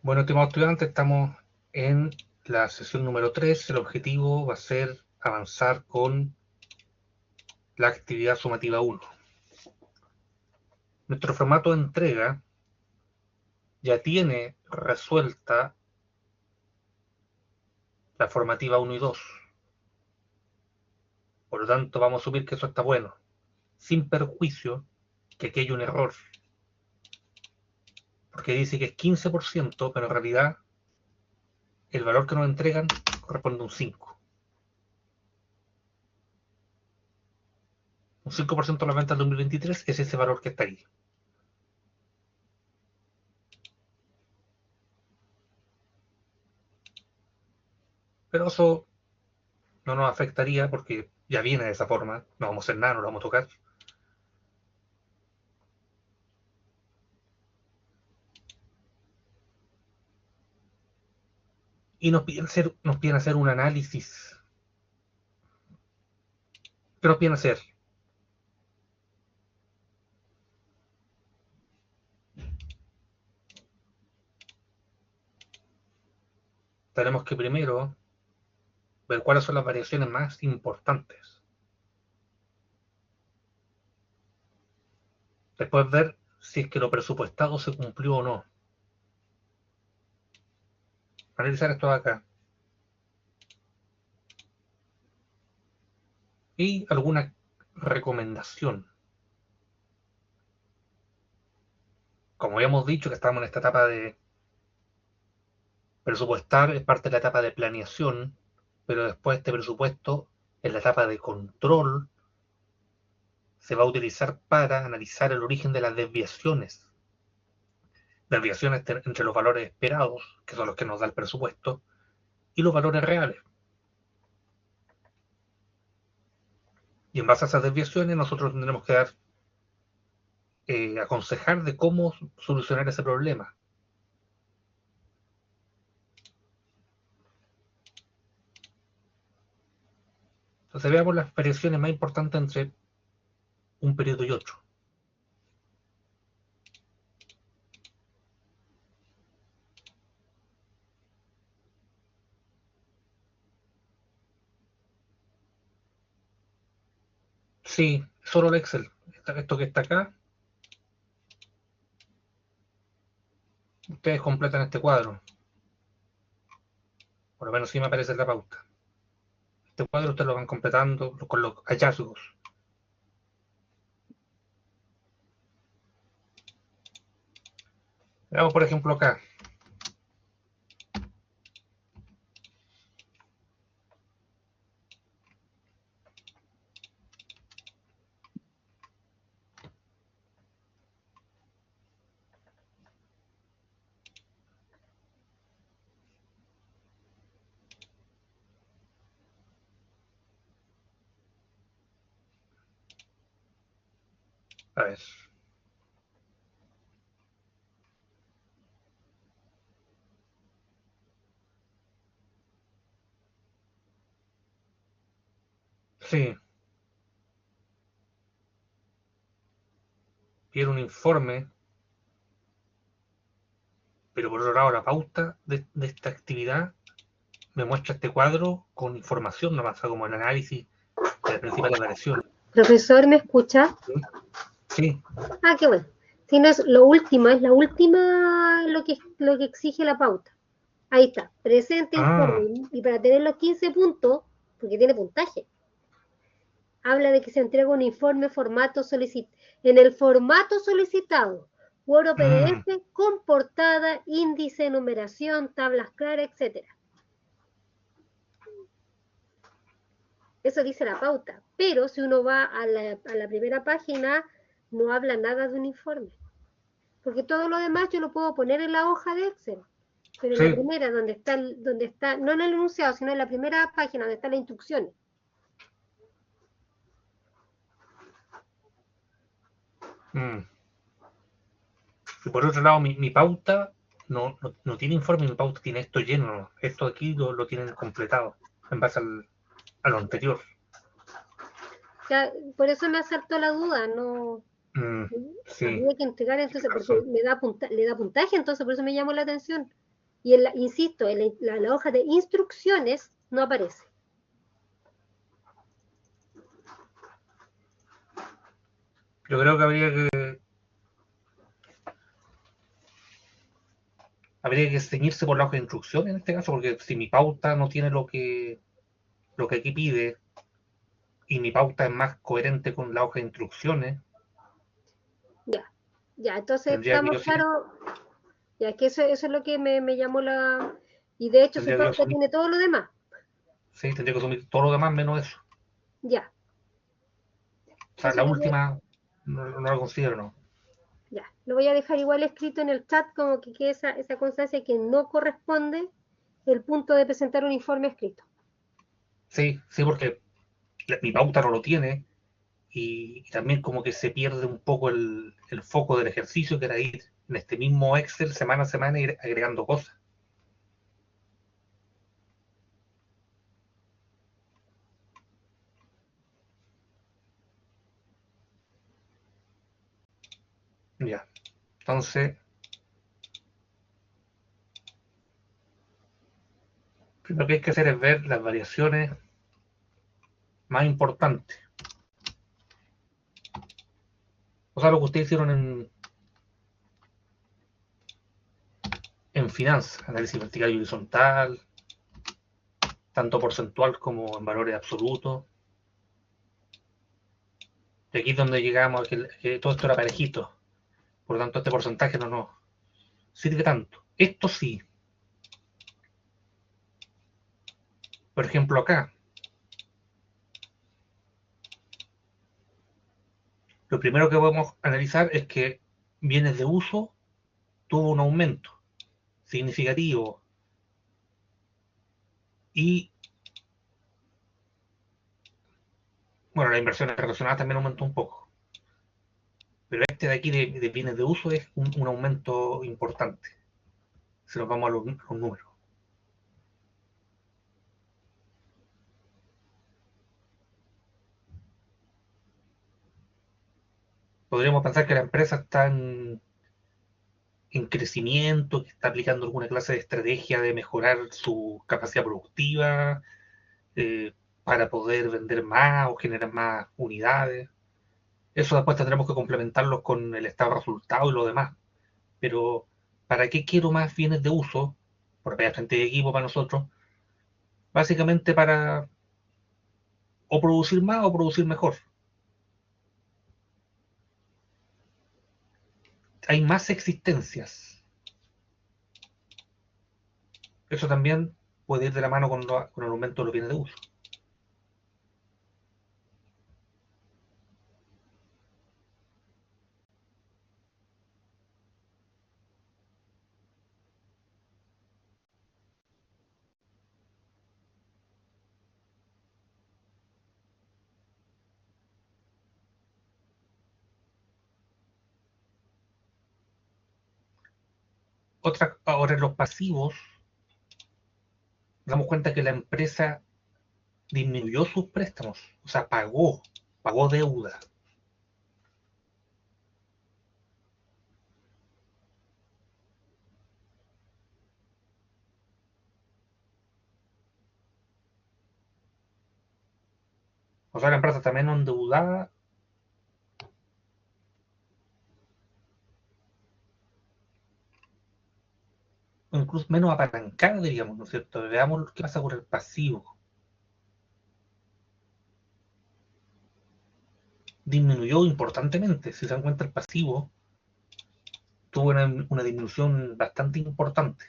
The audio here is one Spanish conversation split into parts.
Bueno, estimados estudiantes, estamos en la sesión número 3. El objetivo va a ser avanzar con la actividad sumativa 1. Nuestro formato de entrega ya tiene resuelta la formativa 1 y 2. Por lo tanto, vamos a asumir que eso está bueno, sin perjuicio que aquí hay un error, porque dice que es 15%, pero en realidad el valor que nos entregan corresponde a un 5. Un 5% de las ventas del 2023 es ese valor que está ahí. Pero eso no nos afectaría porque ya viene de esa forma, no vamos a hacer nada, no lo vamos a tocar. Y nos piden hacer un análisis. ¿Qué nos piden hacer? Tenemos que primero ver cuáles son las variaciones más importantes. Después ver si es que lo presupuestado se cumplió o no. Analizar esto de acá. Y alguna recomendación. Como habíamos dicho que estamos en esta etapa de presupuestar, es parte de la etapa de planeación, pero después este presupuesto en la etapa de control se va a utilizar para analizar el origen de las desviaciones entre los valores esperados, que son los que nos da el presupuesto, y los valores reales. Y en base a esas desviaciones nosotros tendremos que aconsejar de cómo solucionar ese problema. Entonces veamos las variaciones más importantes entre un periodo y otro. Sí, solo el Excel. Esto que está acá, ustedes completan este cuadro. Por lo menos sí me aparece la pauta. Este cuadro ustedes lo van completando con los hallazgos. Veamos por ejemplo acá. A ver. Sí, quiero un informe, pero por otro lado la pauta de esta actividad me muestra este cuadro con información nomás, como el análisis de las principales variaciones. Profesor, ¿me escucha? Sí. Ah, qué bueno. Si no es lo último, es la última lo que exige la pauta. Ahí está, presente Ah, informe. Y para tener los 15 puntos, porque tiene puntaje, habla de que se entrega un informe en el formato solicitado, Word o mm, PDF, con portada, índice, numeración, tablas claras, etc. Eso dice la pauta. Pero si uno va a la primera página, no habla nada de un informe. Porque todo lo demás yo lo puedo poner en la hoja de Excel. Pero en la sí. primera, donde está, no en el enunciado, sino en la primera página donde están las instrucciones. Mm. Y por otro lado, mi pauta no tiene informe, mi pauta tiene esto lleno. Esto aquí lo tienen completado en base a lo anterior. O sea, por eso me asaltó la duda, no Mm, sí, habría que entregar entonces, porque razón. le da puntaje, entonces por eso me llamó la atención. Y insisto, en la hoja de instrucciones no aparece. Yo creo que habría que ceñirse por la hoja de instrucciones en este caso, porque si mi pauta no tiene lo que aquí pide y mi pauta es más coherente con la hoja de instrucciones, Ya, entonces tendría que yo, estamos claros, ya que eso es lo que me llamó la... Y de hecho su tendría que yo pauta asumir, tiene todo lo demás. sí, tendría que asumir todo lo demás menos eso. Ya, O sea, eso la lo voy, última no la considero, no. ya, lo voy a dejar igual escrito en el chat como que quede esa constancia que no corresponde el punto de presentar un informe escrito. Sí, sí, porque mi pauta no lo tiene y también como que se pierde un poco el foco del ejercicio, que era ir en este mismo Excel semana a semana ir agregando cosas. Ya, entonces, primero que hay que hacer es ver las variaciones más importantes. O sea, lo que ustedes hicieron en finanzas, análisis vertical y horizontal, tanto porcentual como en valores absolutos. Y aquí es donde llegamos a que todo esto era parejito. Por lo tanto, este porcentaje no nos sirve tanto. Esto sí. Por ejemplo, acá, lo primero que podemos analizar es que bienes de uso tuvo un aumento significativo y, bueno, las inversiones relacionadas también aumentó un poco. Pero este de aquí de bienes de uso es un aumento importante. Si nos vamos a los números. Podríamos pensar que la empresa está en crecimiento, que está aplicando alguna clase de estrategia de mejorar su capacidad productiva eh, para poder vender más o generar más unidades. Eso después tendremos que complementarlos con el estado de resultado y lo demás. Pero, ¿para qué quiero más bienes de uso? Porque hay gente de equipo para nosotros. Básicamente para o producir más o producir mejor. Hay más existencias. Eso también puede ir de la mano con el aumento de los bienes de uso. Ahora en los pasivos, nos damos cuenta que la empresa disminuyó sus préstamos, o sea, pagó deuda. O sea, la empresa está menos endeudada, o incluso menos apalancada, diríamos, ¿no es cierto? Veamos qué pasa con el pasivo. Disminuyó importantemente. Si se dan cuenta, el pasivo tuvo una disminución bastante importante.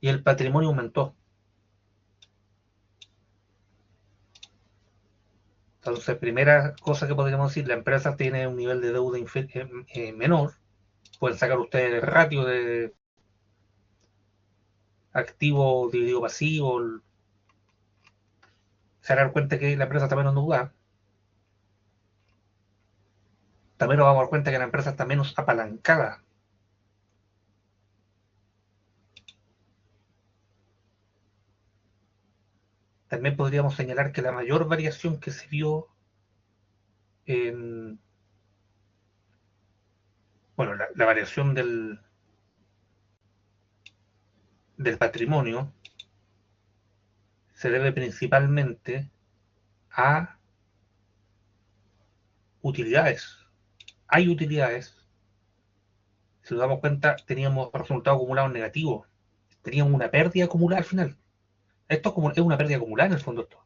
Y el patrimonio aumentó. Entonces, primera cosa que podríamos decir, la empresa tiene un nivel de deuda menor. Pueden sacar ustedes el ratio de activo dividido pasivo, se dan cuenta que la empresa está menos endeudada. También nos vamos a dar cuenta que la empresa está menos apalancada. También podríamos señalar que la mayor variación que se vio en, bueno, la variación del patrimonio se debe principalmente a utilidades. Hay utilidades, si nos damos cuenta, teníamos resultados acumulados negativos, teníamos una pérdida acumulada al final. Esto es una pérdida acumulada en el fondo. Esto.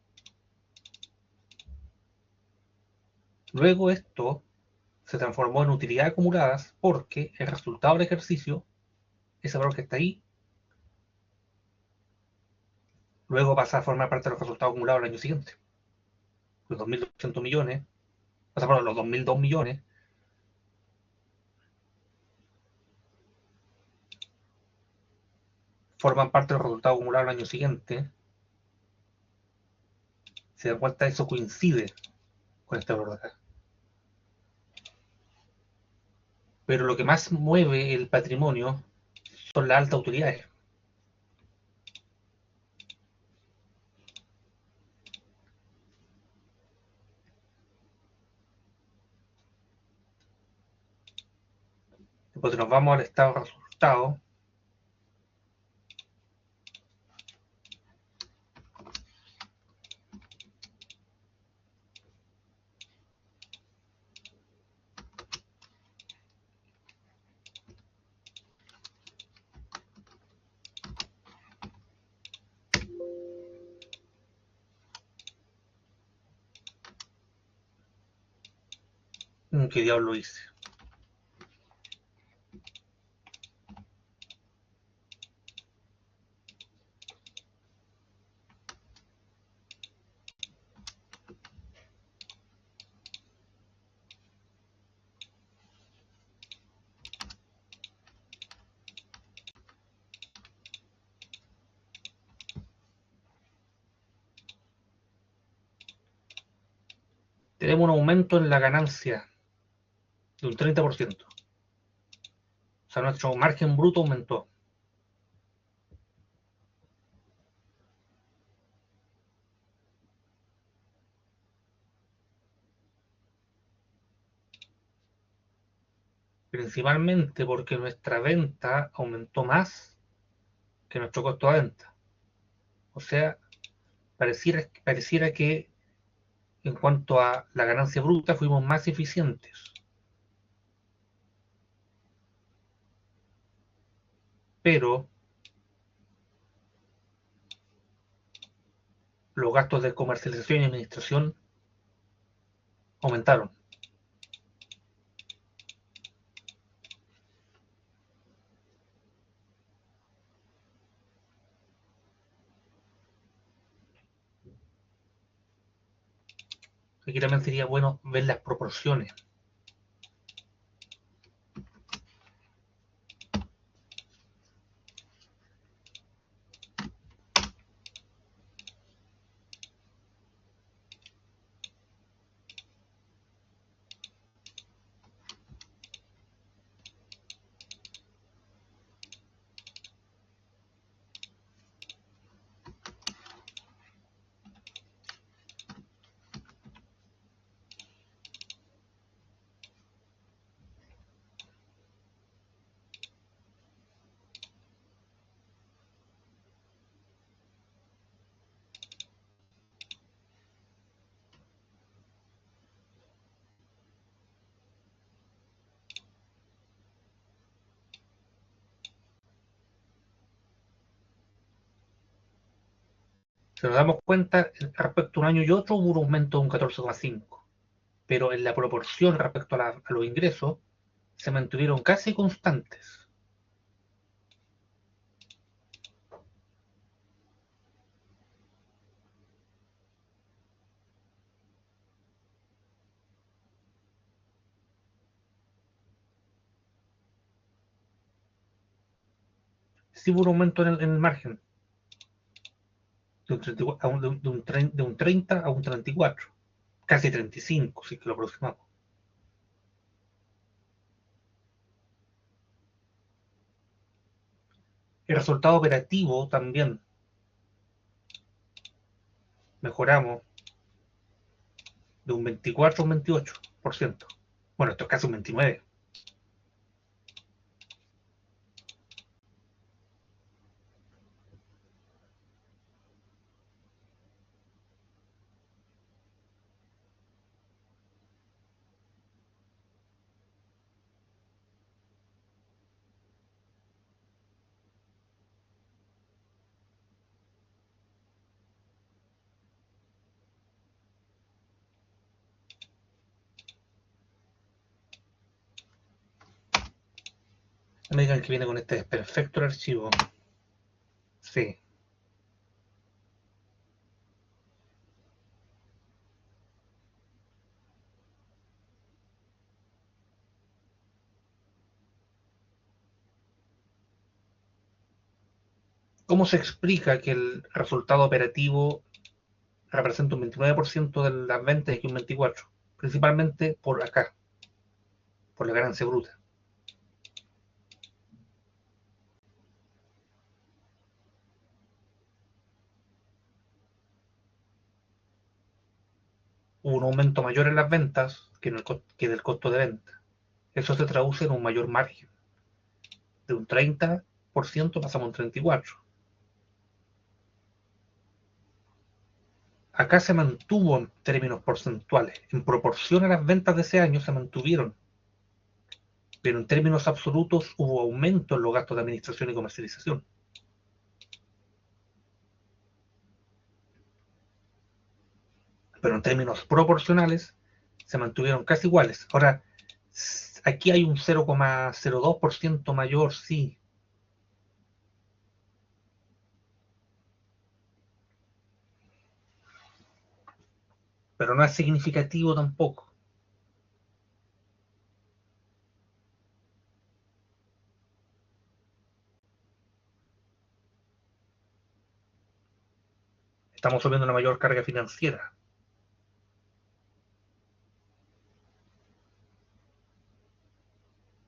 Luego esto se transformó en utilidades acumuladas porque el resultado del ejercicio, ese valor que está ahí, luego pasa a formar parte de los resultados acumulados del año siguiente. Los 2.200 millones, o sea, los 2.002 millones, forman parte del resultado acumulado del año siguiente. Se dan cuenta, eso coincide con este valor de acá. Pero lo que más mueve el patrimonio son las altas utilidades. Después nos vamos al estado de resultados. ¿Qué diablo hice? Tenemos un aumento en la ganancia de un 30%. O sea, nuestro margen bruto aumentó. Principalmente porque nuestra venta aumentó más que nuestro costo de venta. O sea, pareciera que en cuanto a la ganancia bruta fuimos más eficientes. Pero los gastos de comercialización y administración aumentaron. Aquí también sería bueno ver las proporciones. Si nos damos cuenta, respecto a un año y otro hubo un aumento de un 14,5, pero en la proporción respecto a los ingresos se mantuvieron casi constantes. Sí hubo un aumento en el margen, de un 30 a un 34, casi 35, si que lo aproximamos. El resultado operativo también mejoramos de un 24 a un 28%. Bueno, esto es casi un 29%. Me digan que viene con este desperfecto el archivo. Sí. ¿Cómo se explica que el resultado operativo representa un 29% de las ventas y que un 24%? Principalmente por acá, por la ganancia bruta. Hubo un aumento mayor en las ventas que del costo de venta. Eso se traduce en un mayor margen. De un 30% pasamos a un 34%. Acá se mantuvo en términos porcentuales. En proporción a las ventas de ese año se mantuvieron. Pero en términos absolutos hubo aumento en los gastos de administración y comercialización. Pero en términos proporcionales se mantuvieron casi iguales. Ahora, aquí hay un 0,02% mayor, sí, pero no es significativo tampoco. Estamos subiendo una mayor carga financiera.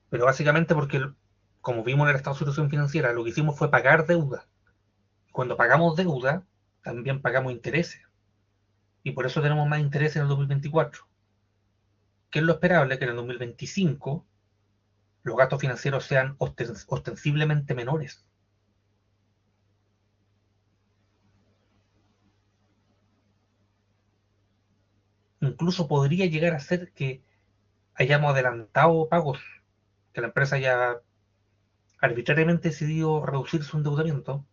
Pero básicamente porque, como vimos en el estado de situación financiera, lo que hicimos fue pagar deuda. Cuando pagamos deuda, también pagamos intereses. Y por eso tenemos más intereses en el 2024. ¿Qué es lo esperable? Que en el 2025 los gastos financieros sean ostensiblemente menores. Incluso podría llegar a ser que hayamos adelantado pagos, que la empresa haya arbitrariamente decidido reducir su endeudamiento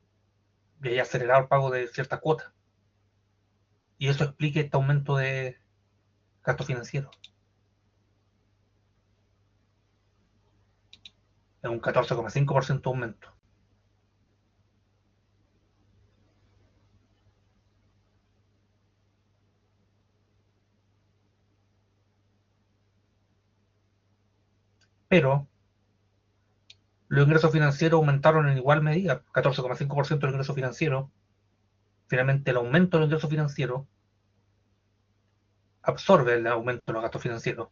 y haya acelerado el pago de ciertas cuotas. Y eso explique este aumento de gasto financiero. Es un 14,5% de aumento. Pero los ingresos financieros aumentaron en igual medida, 14,5% del ingreso financiero. Finalmente, el aumento del ingreso financiero absorbe el aumento de los gastos financieros.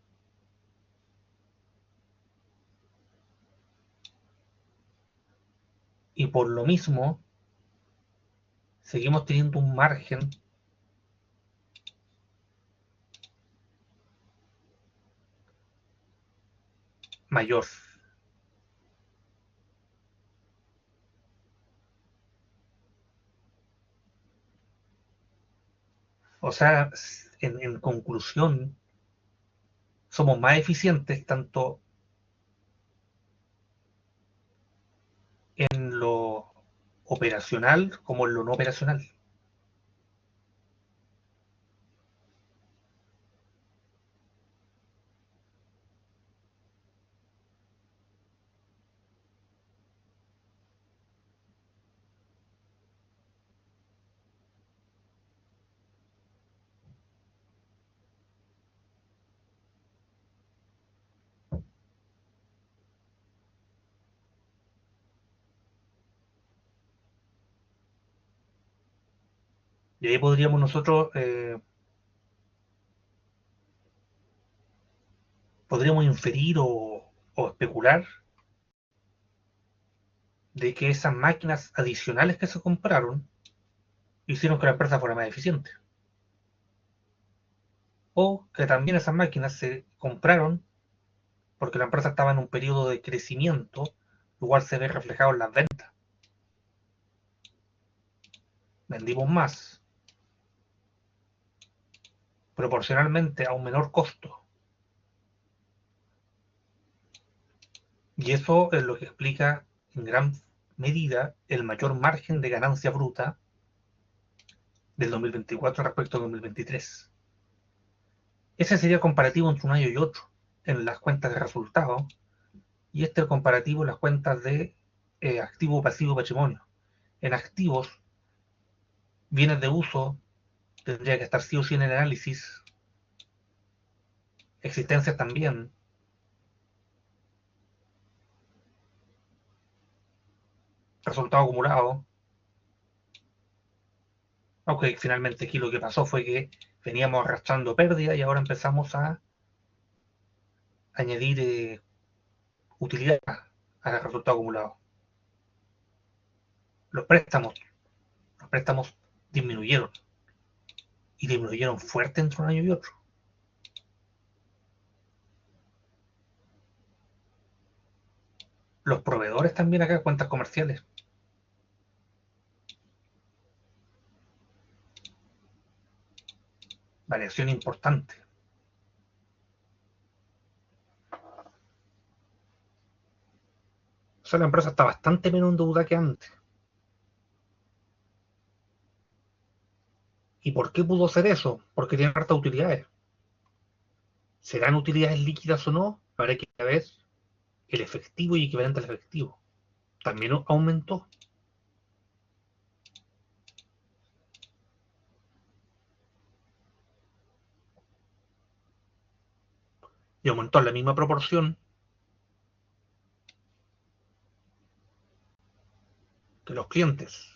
Y por lo mismo, seguimos teniendo un margen mayor. O sea, en conclusión, somos más eficientes tanto en lo operacional como en lo no operacional. Y ahí podríamos nosotros, podríamos inferir o especular de que esas máquinas adicionales que se compraron hicieron que la empresa fuera más eficiente. o que también esas máquinas se compraron porque la empresa estaba en un periodo de crecimiento, igual se ve reflejado en las ventas. Vendimos más, proporcionalmente a un menor costo. Y eso es lo que explica en gran medida el mayor margen de ganancia bruta del 2024 respecto al 2023. Ese sería el comparativo entre un año y otro en las cuentas de resultados, y este es el comparativo en las cuentas de activo, pasivo, patrimonio. En activos, bienes de uso, tendría que estar sí o sí en el análisis, existencias también, resultado acumulado, aunque finalmente aquí lo que pasó fue que veníamos arrastrando pérdidas y ahora empezamos a añadir utilidad al resultado acumulado. Los préstamos, los préstamos disminuyeron, y disminuyeron fuerte entre un año y otro. Los proveedores también acá, cuentas comerciales. Variación importante. O sea, la empresa está bastante menos endeudada que antes. ¿Y por qué pudo ser eso? Porque tiene hartas utilidades. ¿Serán utilidades líquidas o no? Habrá que ver el efectivo y equivalente al efectivo. También aumentó. Y aumentó en la misma proporción que los clientes.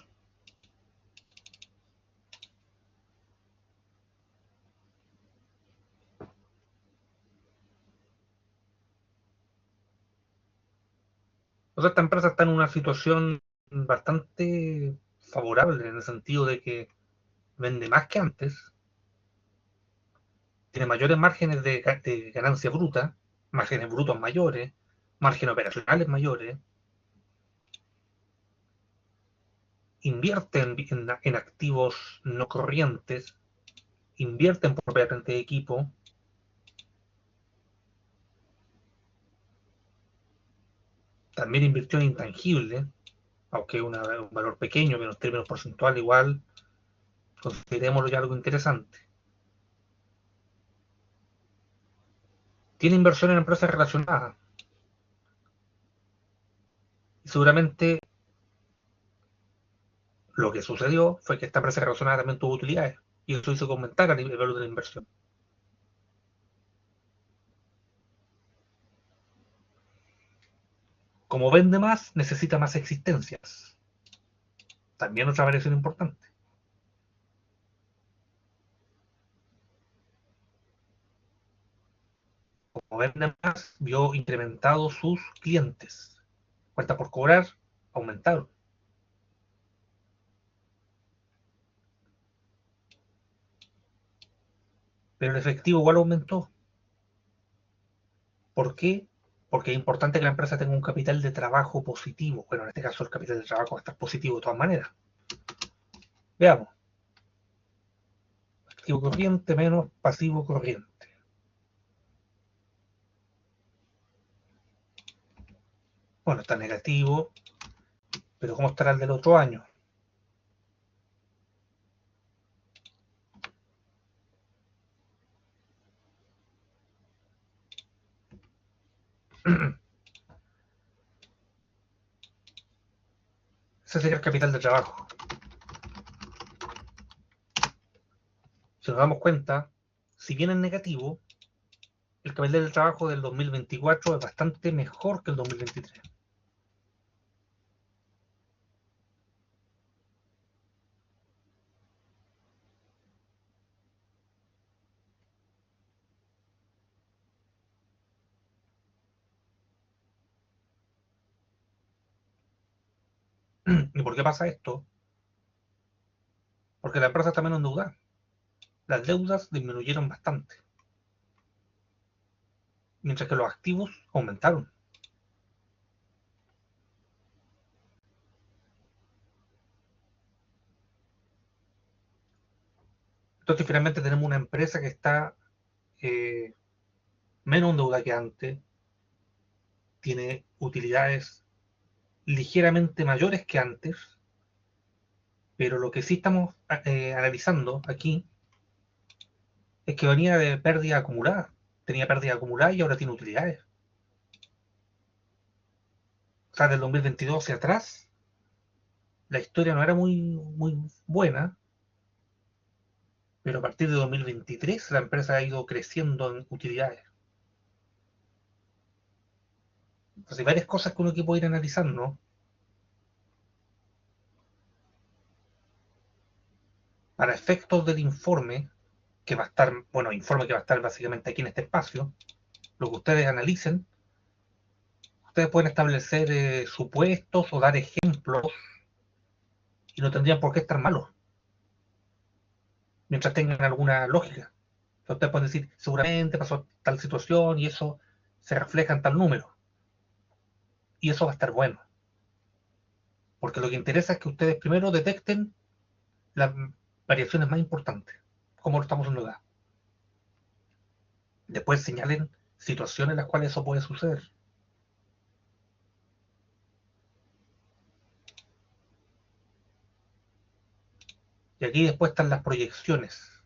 O sea, esta empresa está en una situación bastante favorable en el sentido de que vende más que antes, tiene mayores márgenes de ganancia bruta, márgenes brutos mayores, márgenes operacionales mayores, invierte en activos no corrientes, invierte en propiamente de equipo, también invirtió en intangible, aunque es un valor pequeño, pero en términos porcentuales igual, considerémoslo ya algo interesante. Tiene inversión en empresas relacionadas. Y seguramente lo que sucedió fue que esta empresa relacionada también tuvo utilidades. Y eso hizo que aumentara el valor de la inversión. Como vende más, necesita más existencias. También otra variación importante. Como vende más, vio incrementados sus clientes. Cuenta por cobrar, aumentaron. Pero el efectivo igual aumentó. ¿Por qué? Porque es importante que la empresa tenga un capital de trabajo positivo. Bueno, en este caso el capital de trabajo va a estar positivo de todas maneras. Veamos. Activo corriente menos pasivo corriente. Bueno, está negativo, pero ¿cómo estará el del otro año? Ese sería el capital de trabajo. Si nos damos cuenta, si bien es negativo, el capital de trabajo del 2024 es bastante mejor que el 2023. ¿Y por qué pasa esto? Porque la empresa está menos endeudada. Las deudas disminuyeron bastante. mientras que los activos aumentaron. Entonces finalmente tenemos una empresa que está menos endeudada que antes, tiene utilidades ligeramente mayores que antes, pero lo que sí estamos analizando aquí es que venía de pérdida acumulada, tenía pérdida acumulada y ahora tiene utilidades. O sea, del 2022 hacia atrás, la historia no era muy buena, pero a partir de 2023 la empresa ha ido creciendo en utilidades. Entonces hay varias cosas que uno que puede ir analizando para efectos del informe, que va a estar, bueno, informe que va a estar básicamente aquí en este espacio, lo que ustedes analicen, ustedes pueden establecer supuestos o dar ejemplos y no tendrían por qué estar malos, mientras tengan alguna lógica. Entonces ustedes pueden decir, seguramente pasó tal situación y eso se refleja en tal número. Y eso va a estar bueno. Porque lo que interesa es que ustedes primero detecten las variaciones más importantes, como lo estamos haciendo acá. Después señalen situaciones en las cuales eso puede suceder. Y aquí después están las proyecciones.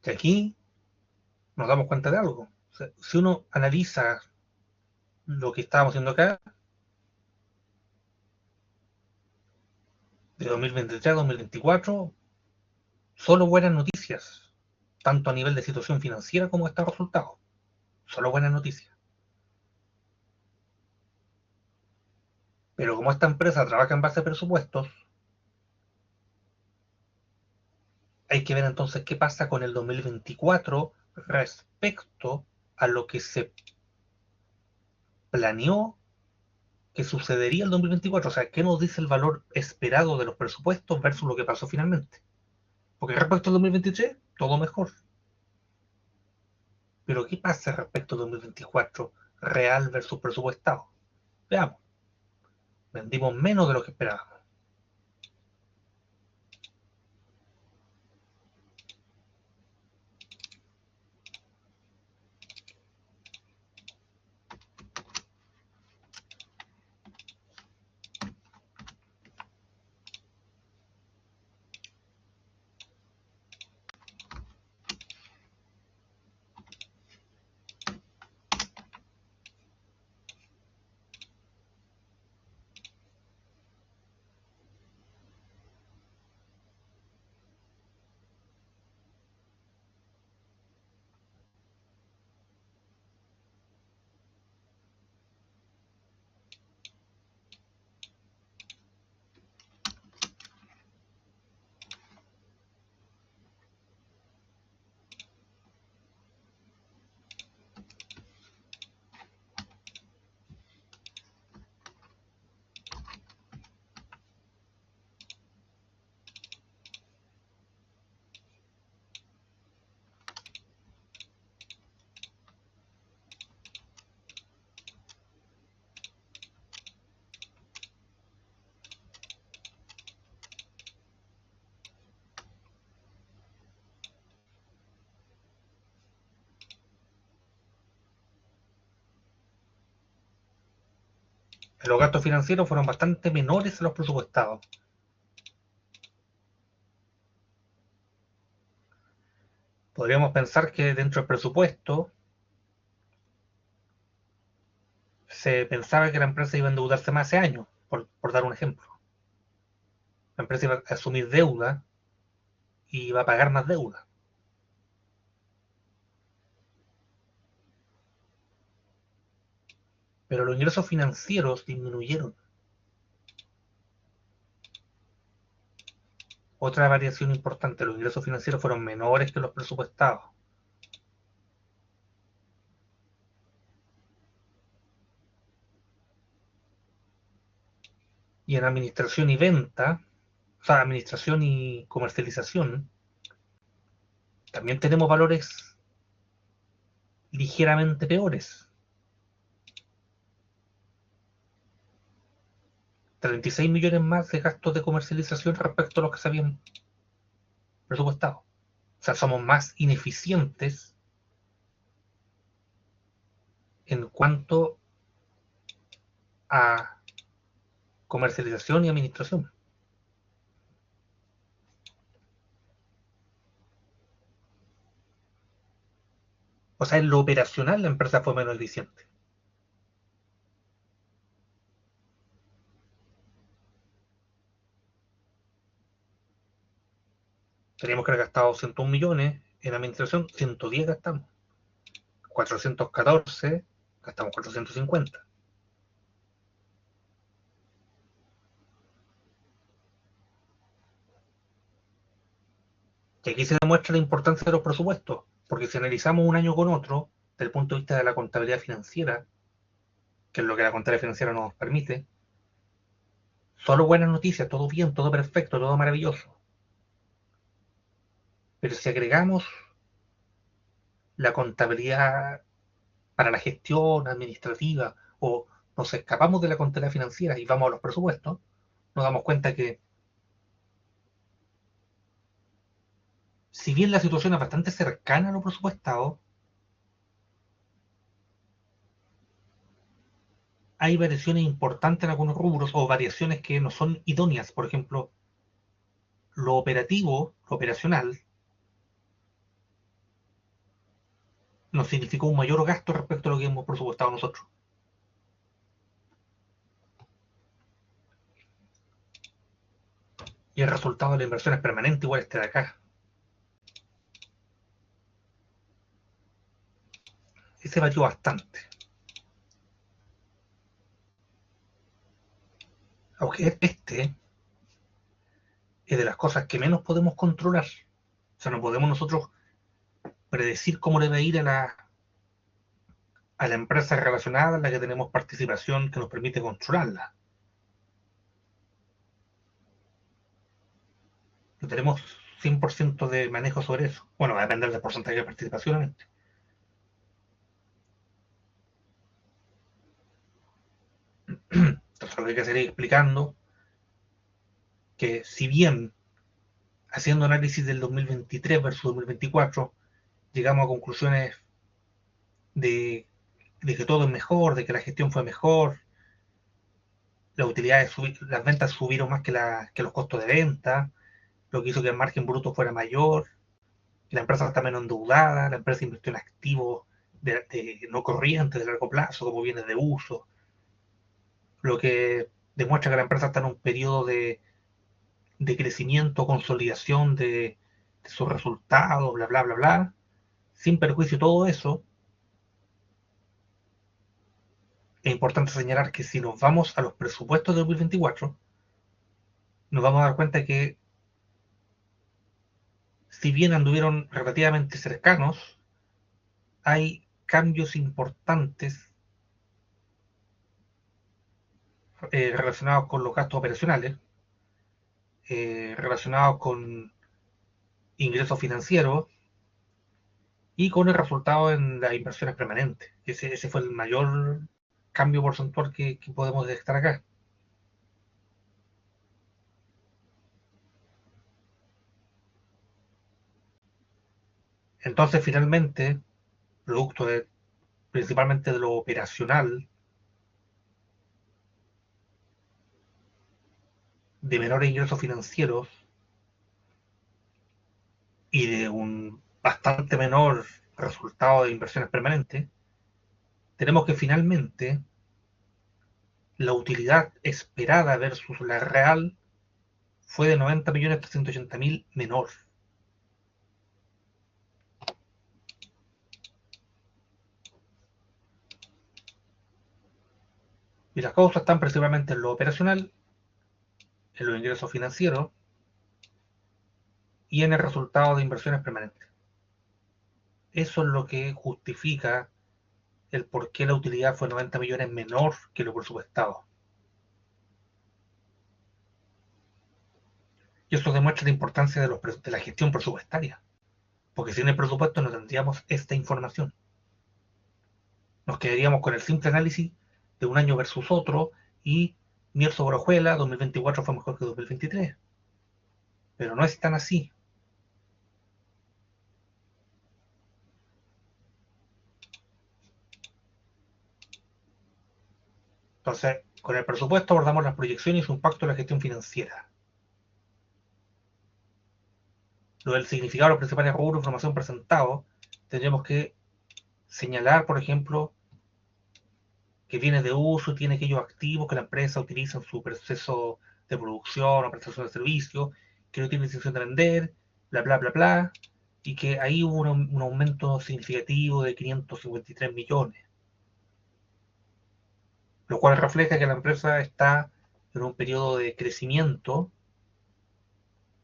Y aquí nos damos cuenta de algo. O sea, si uno analiza lo que estábamos haciendo acá, de 2023 a 2024, solo buenas noticias, tanto a nivel de situación financiera como de estos resultados. Solo buenas noticias. Pero como esta empresa trabaja en base a presupuestos, hay que ver entonces qué pasa con el 2024 respecto a lo que se planeó que sucedería el 2024. O sea, qué nos dice el valor esperado de los presupuestos versus lo que pasó finalmente. Porque respecto al 2023, todo mejor. Pero ¿qué pasa respecto al 2024 real versus presupuestado? Veamos. Vendimos menos de lo que esperábamos. Los gastos financieros fueron bastante menores a los presupuestados. Podríamos pensar que dentro del presupuesto se pensaba que la empresa iba a endeudarse más ese año, por dar un ejemplo. La empresa iba a asumir deuda y iba a pagar más deuda. Pero los ingresos financieros disminuyeron. Otra variación importante, los ingresos financieros fueron menores que los presupuestados. Y en administración y venta, o sea, administración y comercialización, también tenemos valores ligeramente peores. 36 millones más de gastos de comercialización respecto a los que se habían presupuestado. O sea, somos más ineficientes en cuanto a comercialización y administración. O sea, en lo operacional la empresa fue menos eficiente. Teníamos que haber gastado 101 millones en administración, 110 gastamos. 414, gastamos 450. Y aquí se demuestra la importancia de los presupuestos, porque si analizamos un año con otro, desde el punto de vista de la contabilidad financiera, que es lo que la contabilidad financiera nos permite, solo buenas noticias, todo bien, todo perfecto, todo maravilloso. Pero si agregamos la contabilidad para la gestión administrativa o nos escapamos de la contabilidad financiera y vamos a los presupuestos, nos damos cuenta que si bien la situación es bastante cercana a lo presupuestado, hay variaciones importantes en algunos rubros o variaciones que no son idóneas. Por ejemplo, lo operativo, lo operacional, nos significó un mayor gasto respecto a lo que hemos presupuestado nosotros. Y el resultado de la inversión es permanente, igual este de acá. Ese varió bastante. Aunque este es de las cosas que menos podemos controlar. O sea, no podemos nosotros predecir cómo le va a ir a la empresa relacionada en la que tenemos participación que nos permite controlarla. No tenemos 100% de manejo sobre eso. Bueno, va a depender del porcentaje de participación. Entonces lo que hay que seguir explicando que si bien haciendo análisis del 2023 versus 2024 llegamos a conclusiones de, de que todo es mejor, de que la gestión fue mejor, las utilidades las ventas subieron más que los costos de venta, lo que hizo que el margen bruto fuera mayor, la empresa está menos endeudada, la empresa invirtió en activos no corrientes de largo plazo, como bienes de uso, lo que demuestra que la empresa está en un periodo de crecimiento, consolidación de sus resultados, bla, bla, bla, bla, sin perjuicio de todo eso. Es importante señalar que si nos vamos a los presupuestos de 2024, nos vamos a dar cuenta que si bien anduvieron relativamente cercanos, hay cambios importantes relacionados con los gastos operacionales, relacionados con ingresos financieros y con el resultado en las inversiones permanentes. Ese fue el mayor cambio porcentual que podemos destacar acá. Entonces, finalmente, producto principalmente de lo operacional, de menores ingresos financieros y de un bastante menor resultado de inversiones permanentes, tenemos que finalmente la utilidad esperada versus la real fue de 90.380.000 menor. Y las causas están principalmente en lo operacional, en los ingresos financieros y en el resultado de inversiones permanentes. Eso es lo que justifica el por qué la utilidad fue 90 millones menor que lo presupuestado. Y eso demuestra la importancia de la gestión presupuestaria, porque sin el presupuesto no tendríamos esta información. Nos quedaríamos con el simple análisis de un año versus otro y miel sobre hojuela, 2024 fue mejor que 2023. Pero no es tan así. Entonces, con el presupuesto abordamos las proyecciones y su impacto en la gestión financiera. Lo del significado de los principales rubros de información presentados, tendríamos que señalar, por ejemplo, que bienes de uso tiene aquellos activos que la empresa utiliza en su proceso de producción o prestación de servicios, que no tiene intención de vender, bla, bla, bla, bla, y que ahí hubo un aumento significativo de 553 millones, lo cual refleja que la empresa está en un periodo de crecimiento,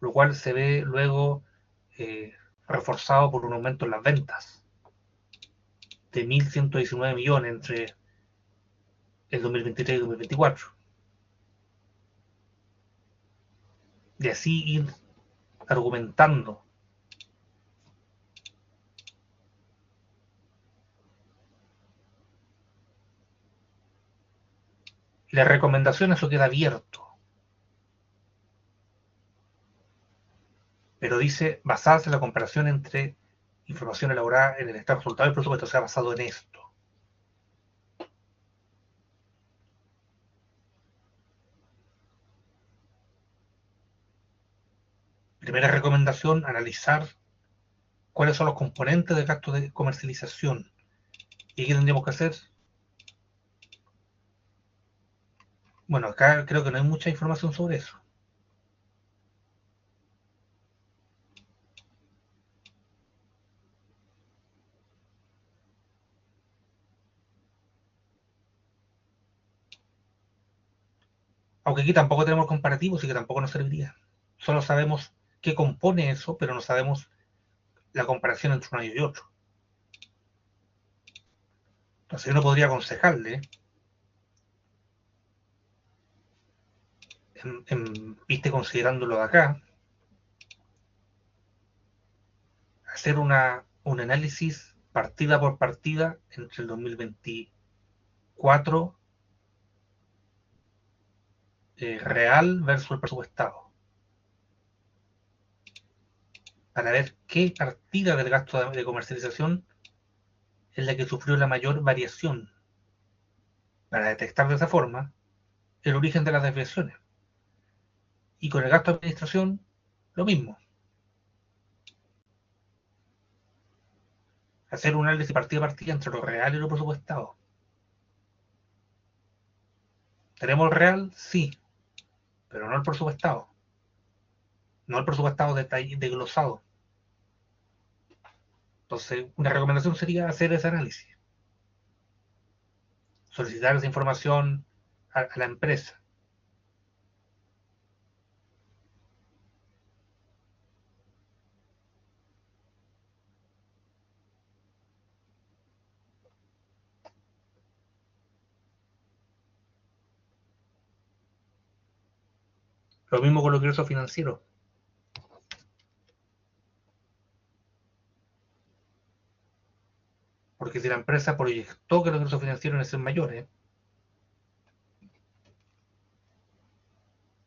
lo cual se ve luego eh, reforzado por un aumento en las ventas de 1.119 millones entre el 2023 y 2024. Y así ir argumentando. Y la recomendación, eso queda abierto. Pero dice basarse en la comparación entre información elaborada en el estado resultado del presupuesto, o sea, basado en esto. Primera recomendación, analizar cuáles son los componentes del gasto de comercialización. ¿Y qué tendríamos que hacer? Bueno, acá creo que no hay mucha información sobre eso. Aunque aquí tampoco tenemos comparativos y que tampoco nos serviría. Solo sabemos qué compone eso, pero no sabemos la comparación entre un año y otro. Entonces uno podría aconsejarle, viste, considerándolo de acá, hacer un análisis partida por partida entre el 2024 real versus el presupuestado, para ver qué partida del gasto de comercialización es la que sufrió la mayor variación, para detectar de esa forma el origen de las desviaciones. Y con el gasto de administración, lo mismo. Hacer un análisis partida a partida entre lo real y lo presupuestado. ¿Tenemos el real? Sí, pero no el presupuestado. No el presupuestado desglosado. Entonces, una recomendación sería hacer ese análisis. Solicitar esa información a la empresa. Lo mismo con los ingresos financieros. Porque si la empresa proyectó que los ingresos financieros iban a ser mayores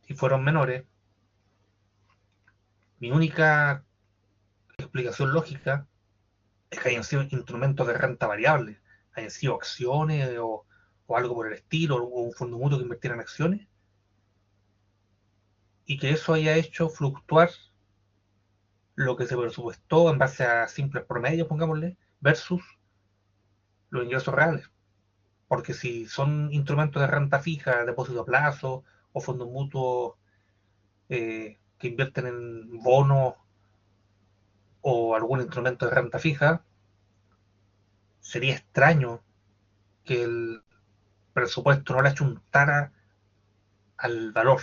y fueron menores, mi única explicación lógica es que hayan sido instrumentos de renta variable, hayan sido acciones o algo por el estilo, o un fondo mutuo que invirtiera en acciones, y que eso haya hecho fluctuar lo que se presupuestó en base a simples promedios, pongámosle, versus los ingresos reales. Porque si son instrumentos de renta fija, depósito a plazo o fondos mutuos que invierten en bonos o algún instrumento de renta fija, sería extraño que el presupuesto no le achuntara al valor.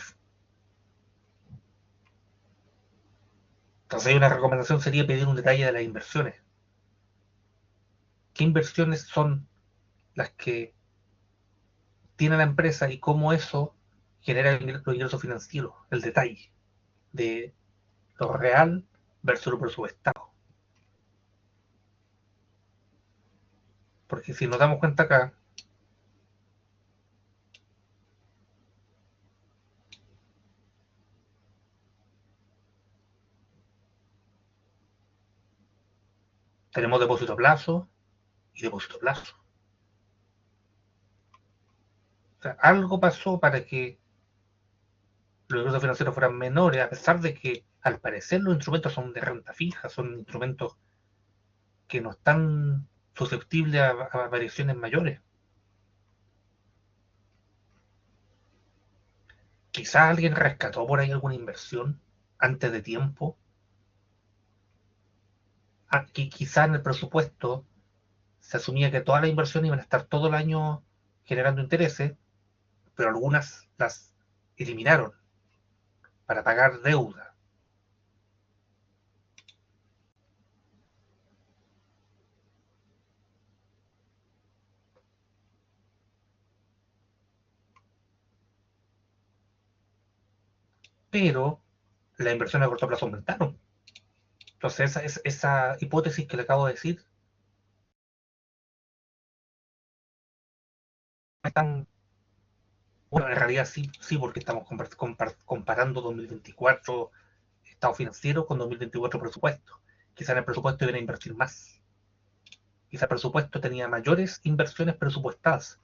Entonces, una recomendación sería pedir un detalle de las inversiones. ¿Qué inversiones son las que tiene la empresa y cómo eso genera los ingresos financieros? El detalle. de lo real versus lo presupuestado. Porque si nos damos cuenta acá, tenemos depósito a plazo y depósito a plazo. O sea, algo pasó para que los ingresos financieros fueran menores, a pesar de que al parecer los instrumentos son de renta fija, son instrumentos que no están susceptibles a variaciones mayores. Quizás alguien rescató por ahí alguna inversión antes de tiempo. Aquí quizás en el presupuesto se asumía que todas las inversiones iban a estar todo el año generando intereses, pero algunas las eliminaron para pagar deuda. Pero las inversiones a corto plazo aumentaron. Entonces esa hipótesis que le acabo de decir no es tan... Bueno, en realidad sí, sí, porque estamos comparando 2024 estado financiero con 2024 presupuesto. Quizá en el presupuesto iban a invertir más. Quizá el presupuesto tenía mayores inversiones presupuestadas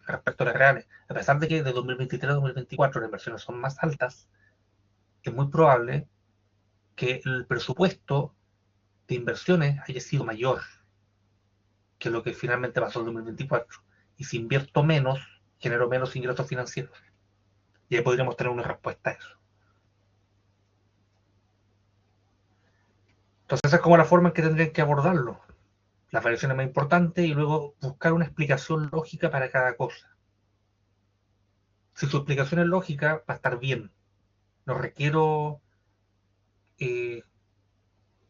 respecto a las reales. A pesar de que de 2023 a 2024 las inversiones son más altas, es muy probable que el presupuesto de inversiones haya sido mayor que lo que finalmente pasó en 2024. Y si invierto menos, genero menos ingresos financieros. Y ahí podríamos tener una respuesta a eso. Entonces esa es como la forma en que tendrían que abordarlo. Las variaciones más importantes y luego buscar una explicación lógica para cada cosa. Si su explicación es lógica, va a estar bien. No requiero eh,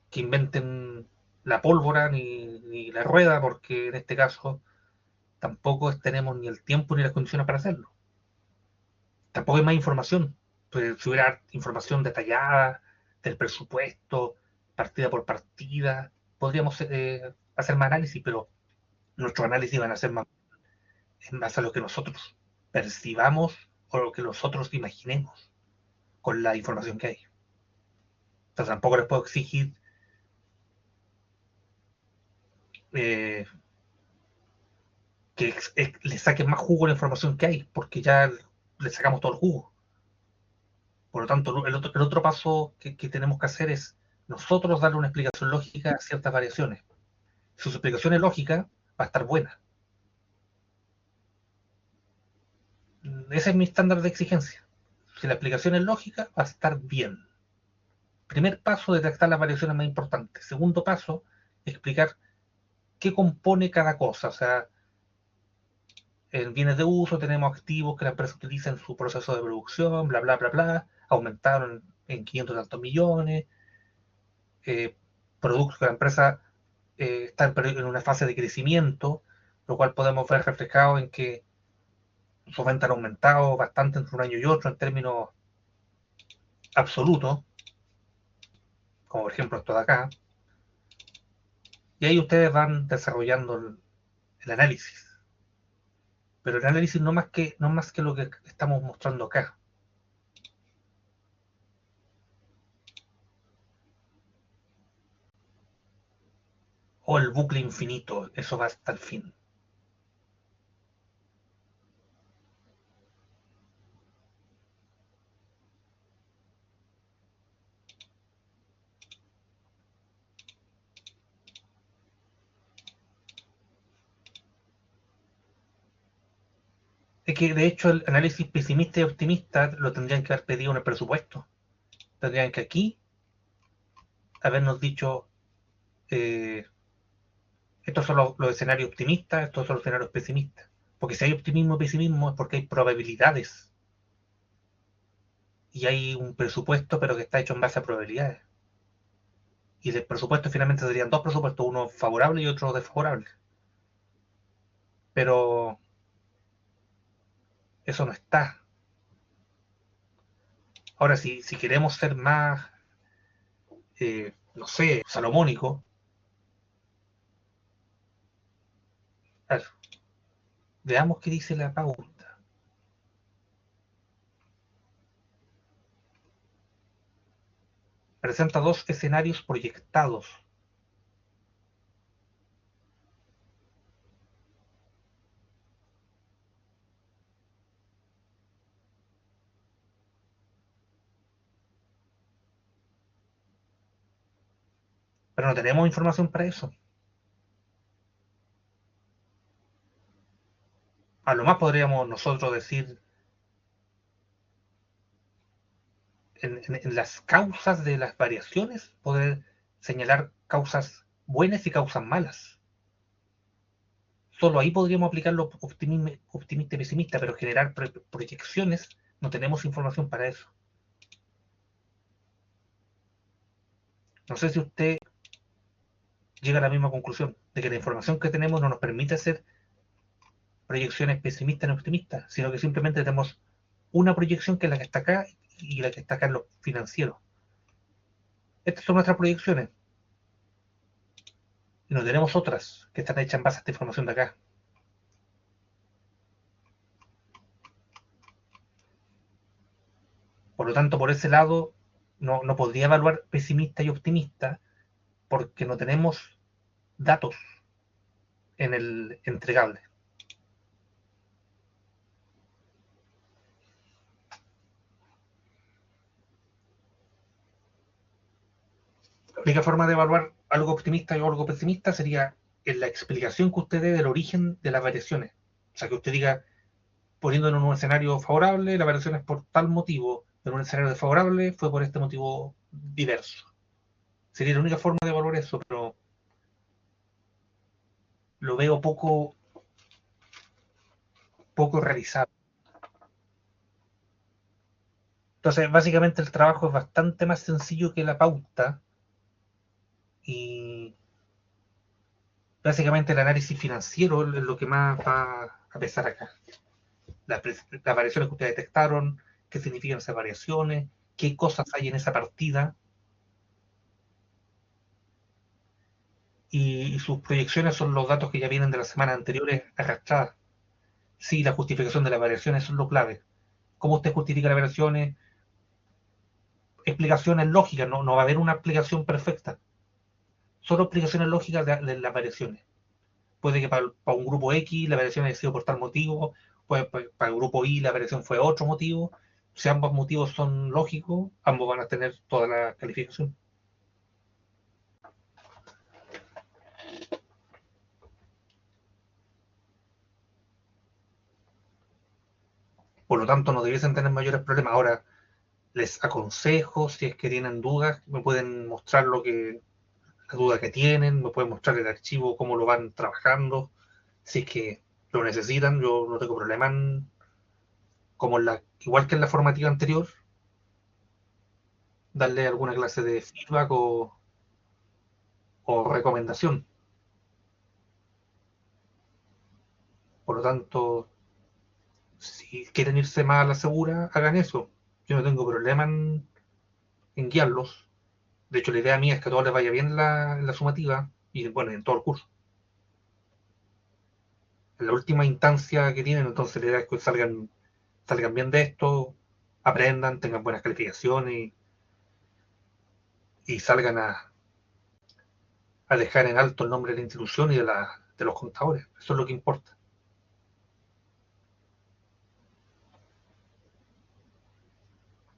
que inventen la pólvora ni la rueda, porque en este caso tampoco tenemos ni el tiempo ni las condiciones para hacerlo. Tampoco hay más información. Pues, si hubiera información detallada del presupuesto, partida por partida, podríamos hacer más análisis, pero nuestros análisis van a ser más en base a lo que nosotros percibamos o lo que nosotros imaginemos con la información que hay. O sea, tampoco les puedo exigir eh, que le saquen más jugo a la información que hay, porque ya le sacamos todo el jugo. Por lo tanto, el otro paso que tenemos que hacer es nosotros darle una explicación lógica a ciertas variaciones. Si su explicación es lógica, va a estar buena. Ese es mi estándar de exigencia. Si la explicación es lógica, va a estar bien. Primer paso, detectar las variaciones más importantes. Segundo paso, explicar qué compone cada cosa. O sea, en bienes de uso tenemos activos que la empresa utiliza en su proceso de producción, bla, bla, bla, bla. Aumentaron en 500 tantos millones. Eh, productos que la empresa está en una fase de crecimiento, lo cual podemos ver reflejado en que sus ventas han aumentado bastante entre un año y otro en términos absolutos, como por ejemplo esto de acá. Y ahí ustedes van desarrollando el análisis. Pero el análisis no más que lo que estamos mostrando acá. O el bucle infinito, eso va hasta el fin. Es que de hecho el análisis pesimista y optimista lo tendrían que haber pedido en el presupuesto. Tendrían que aquí habernos dicho eh, estos son los escenarios optimistas, estos son los escenarios pesimistas. Porque si hay optimismo y pesimismo es porque hay probabilidades. Y hay un presupuesto, pero que está hecho en base a probabilidades. Y el presupuesto finalmente serían dos presupuestos, uno favorable y otro desfavorable. Pero eso no está. Ahora, si queremos ser más, no sé, salomónico, a ver, veamos qué dice la pauta. Presenta dos escenarios proyectados. Pero no tenemos información para eso. A lo más podríamos nosotros decir en las causas de las variaciones, poder señalar causas buenas y causas malas. Solo ahí podríamos aplicar lo optimista y pesimista, pero generar proyecciones, no tenemos información para eso. No sé si usted llega a la misma conclusión, de que la información que tenemos no nos permite hacer proyecciones pesimistas ni optimistas, sino que simplemente tenemos una proyección que es la que está acá y la que está acá en lo financiero. Estas son nuestras proyecciones. Y no tenemos otras que están hechas en base a esta información de acá. Por lo tanto, por ese lado, no podría evaluar pesimista y optimista porque no tenemos datos en el entregable. La única forma de evaluar algo optimista y algo pesimista sería en la explicación que usted dé del origen de las variaciones. O sea, que usted diga, poniéndolo en un escenario favorable, la variación es por tal motivo, en un escenario desfavorable fue por este motivo diverso. Sería la única forma de evaluar eso, pero lo veo poco realizable. Entonces, básicamente el trabajo es bastante más sencillo que la pauta y básicamente el análisis financiero es lo que más va a pesar acá. Las variaciones que ustedes detectaron, qué significan esas variaciones, qué cosas hay en esa partida y sus proyecciones son los datos que ya vienen de las semanas anteriores arrastradas. Sí, la justificación de las variaciones es lo clave. ¿Cómo usted justifica las variaciones? Explicaciones lógicas, no va a haber una explicación perfecta. Solo explicaciones lógicas de las variaciones. Puede que para un grupo X la variación haya sido por tal motivo, puede para el grupo Y la variación fue otro motivo. Si ambos motivos son lógicos, ambos van a tener toda la calificación. Por lo tanto, no debiesen tener mayores problemas. Ahora, les aconsejo, si es que tienen dudas, me pueden mostrar la duda que tienen, me pueden mostrar el archivo, cómo lo van trabajando, si es que lo necesitan, yo no tengo problema en, igual que en la formativa anterior, darle alguna clase de feedback o recomendación. Por lo tanto, si quieren irse más a la segura, hagan eso. Yo no tengo problema en guiarlos. De hecho, la idea mía es que a todos les vaya bien en la sumativa y, bueno, en todo el curso. En la última instancia que tienen, entonces la idea es que salgan bien de esto, aprendan, tengan buenas calificaciones y salgan a dejar en alto el nombre de la institución y de los contadores. Eso es lo que importa.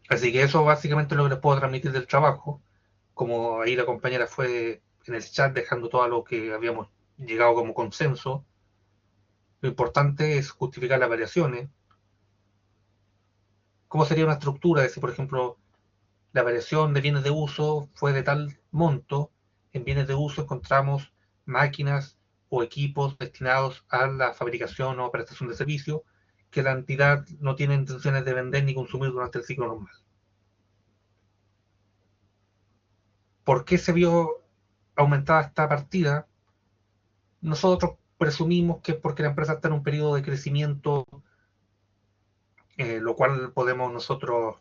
Así que eso básicamente es lo que les puedo transmitir del trabajo. Como ahí la compañera fue en el chat dejando todo lo que habíamos llegado como consenso, lo importante es justificar las variaciones. ¿Cómo sería una estructura? Decir, por ejemplo, la variación de bienes de uso fue de tal monto. En bienes de uso encontramos máquinas o equipos destinados a la fabricación o prestación de servicio que la entidad no tiene intenciones de vender ni consumir durante el ciclo normal. ¿Por qué se vio aumentada esta partida? Nosotros presumimos que es porque la empresa está en un periodo de crecimiento, lo cual podemos nosotros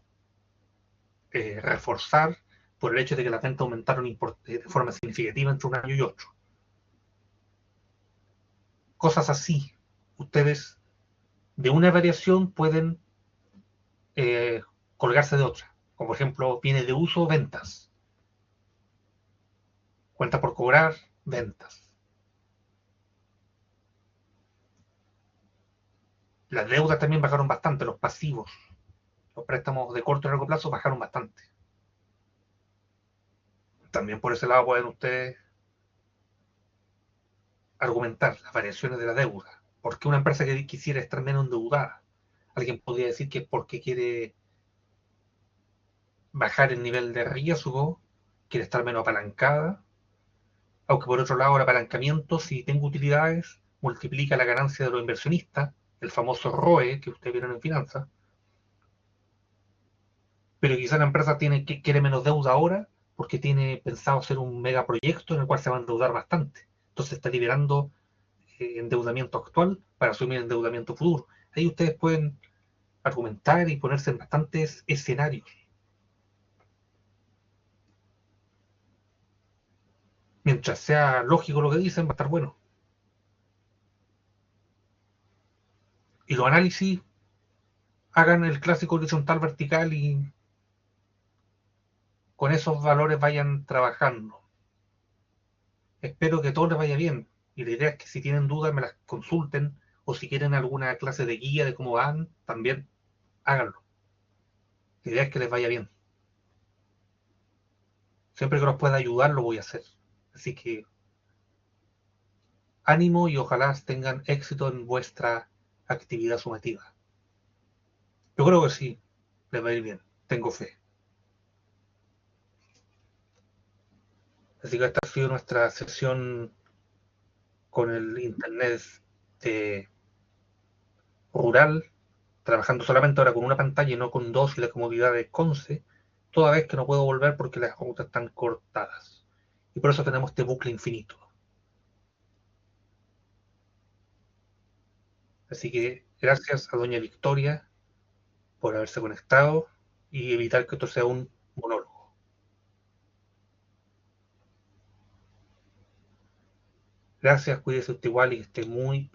reforzar por el hecho de que las ventas aumentaron de forma significativa entre un año y otro. Cosas así, ustedes de una variación pueden colgarse de otra. Como por ejemplo, bienes de uso, ventas. Cuenta por cobrar, ventas. Las deudas también bajaron bastante, los pasivos. Los préstamos de corto y largo plazo bajaron bastante. También por ese lado pueden ustedes argumentar las variaciones de la deuda. ¿Por qué una empresa que quisiera estar menos endeudada? Alguien podría decir que es porque quiere bajar el nivel de riesgo, quiere estar menos apalancada, aunque por otro lado el apalancamiento, si tengo utilidades, multiplica la ganancia de los inversionistas, el famoso ROE que ustedes vieron en finanzas, pero quizá la empresa quiere menos deuda ahora porque tiene pensado hacer un megaproyecto en el cual se va a endeudar bastante. Entonces está liberando endeudamiento actual para asumir endeudamiento futuro. Ahí ustedes pueden argumentar y ponerse en bastantes escenarios. Mientras sea lógico lo que dicen, va a estar bueno. Y los análisis, hagan el clásico horizontal vertical y con esos valores vayan trabajando. Espero que todo les vaya bien. Y la idea es que si tienen dudas me las consulten o si quieren alguna clase de guía de cómo van, también háganlo. La idea es que les vaya bien. Siempre que los pueda ayudar lo voy a hacer. Así que ánimo y ojalá tengan éxito en vuestra actividad sumativa. Yo creo que sí, les va a ir bien. Tengo fe. Así que esta ha sido nuestra sesión con el internet rural, trabajando solamente ahora con una pantalla y no con dos y la comodidad de Conce, toda vez que no puedo volver porque las rutas están cortadas. Y por eso tenemos este bucle infinito. Así que gracias a doña Victoria por haberse conectado y evitar que esto sea un monólogo. Gracias, cuídese usted igual y que esté muy bien.